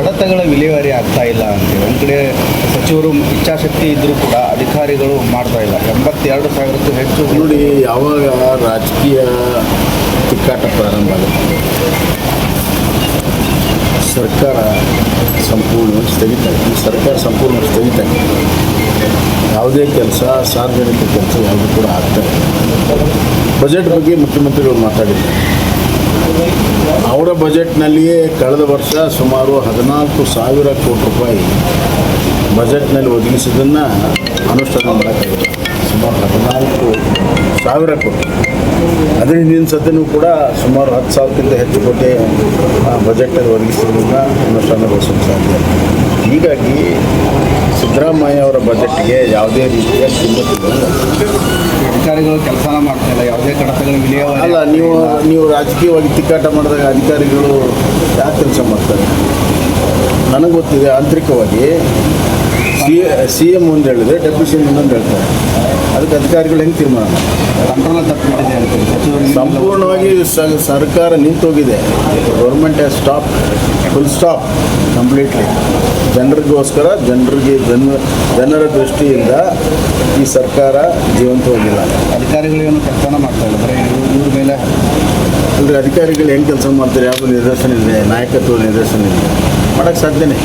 ಕಡತಗಳ ವಿಲೇವಾರಿ ಆಗ್ತಾ ಇಲ್ಲ ಅಂತೇಳಿ ಒಂದು ಕಡೆ ಸಚಿವರು ಇಚ್ಛಾಶಕ್ತಿ ಇದ್ದರೂ ಕೂಡ ಅಧಿಕಾರಿಗಳು ಮಾಡ್ತಾ ಇಲ್ಲ. 82,000ಕ್ಕೂ ಹೆಚ್ಚು. ನೋಡಿ, ಯಾವಾಗ ರಾಜಕೀಯ ತಿಕ್ಕಾಟ ಪ್ರಾರಂಭ ಆಗುತ್ತೆ ಸರ್ಕಾರ ಸಂಪೂರ್ಣವಾಗಿ ಸ್ಥಗಿತ ಆಗಿದೆ. ಸರ್ಕಾರ ಸಂಪೂರ್ಣವಾಗಿ ಸ್ಥಗಿತ ಆಗಿದೆ. ಯಾವುದೇ ಕೆಲಸ, ಸಾರ್ವಜನಿಕ ಕೆಲಸ ಯಾವುದೂ ಕೂಡ ಆಗ್ತಾರೆ. ಬಜೆಟ್ ಬಗ್ಗೆ ಮುಖ್ಯಮಂತ್ರಿಗಳು ಮಾತಾಡಿದ್ದಾರೆ. ಅವರ ಬಜೆಟ್ನಲ್ಲಿಯೇ ಕಳೆದ ವರ್ಷ ಸುಮಾರು 14,000 ಕೋಟಿ ರೂಪಾಯಿ ಬಜೆಟ್ನಲ್ಲಿ ಒದಗಿಸಿದ್ದನ್ನು ಅನುಷ್ಠಾನ ಮಾಡೋಕ್ಕಾಗಿದೆ. ಸುಮಾರು 14,000 ಕೋಟಿ. ಅದರ ಹಿಂದಿನ ಸದ್ಯನೂ ಕೂಡ ಸುಮಾರು 10,000ಕ್ಕಿಂತ ಹೆಚ್ಚು ಕೋಟಿ ಬಜೆಟ್ನಲ್ಲಿ ಒದಗಿಸಿದ್ದನ್ನು ಅನುಷ್ಠಾನಗೊಳಿಸಲು ಸಾಧ್ಯ. ಹೀಗಾಗಿ ಸಿದ್ದರಾಮಯ್ಯ ಅವರ ಬಜೆಟ್ಗೆ ಯಾವುದೇ ರೀತಿಯ ಕಿಮ್ಮತ್ತಿಲ್ಲ. ಅಧಿಕಾರಿಗಳು ಕೆಲಸನ ಮಾಡ್ತಾ ಇಲ್ಲ, ಯಾವುದೇ ಕಡತಗಳ ವಿಲೇವಾರಿ ಅಲ್ಲ. ನೀವು ರಾಜಕೀಯವಾಗಿ ತಿಕ್ಕಾಟ ಮಾಡಿದಾಗ ಅಧಿಕಾರಿಗಳು ಯಾಕೆ ಕೆಲಸ ಮಾಡ್ತಾರೆ? ನನಗೆ ಗೊತ್ತಿದೆ, ಆಂತರಿಕವಾಗಿ ಸಿ ಎಂ ಒಂದು ಹೇಳಿದ್ರೆ ಡೆಪ್ಯೂಟಿ ಸಿ ಎಂ ಇನ್ನೊಂದು ಹೇಳ್ತಾರೆ. ಅದಕ್ಕೆ ಅಧಿಕಾರಿಗಳು ಹೆಂಗೆ ತೀರ್ಮಾನ ಮಾಡ್ತಾರೆ? ಕಂಟ್ರೋಲ್ ತಪ್ಪಿಬಿಟ್ಟಿದೆ ಅಂತೀವಿ ಸಚಿವರಿಗೆ. ಸಂಪೂರ್ಣವಾಗಿ ಸರ್ಕಾರ ನಿಂತೋಗಿದೆ. Government has stop, full stop, completely. ಜನರಿಗೋಸ್ಕರ, ಜನರ ದೃಷ್ಟಿಯಿಂದ ಈ ಸರ್ಕಾರ ಜೀವಂತವಾಗಿಲ್ಲ. ಅಧಿಕಾರಿಗಳೇನು ಕೆಲಸನ ಮಾಡ್ತಾ ಇಲ್ಲ, ಬರೀ ಇವ್ರ ಮೇಲೆ. ಅಂದರೆ ಅಧಿಕಾರಿಗಳು ಹೆಂಗೆ ಕೆಲಸ ಮಾಡ್ತಾರೆ? ಯಾವ ನಿದರ್ಶನ ಇದೆ? ನಾಯಕತ್ವ ನಿದರ್ಶನ ಇದೆ? ಮಾಡೋಕ್ಕೆ ಸಾಧ್ಯನೇ.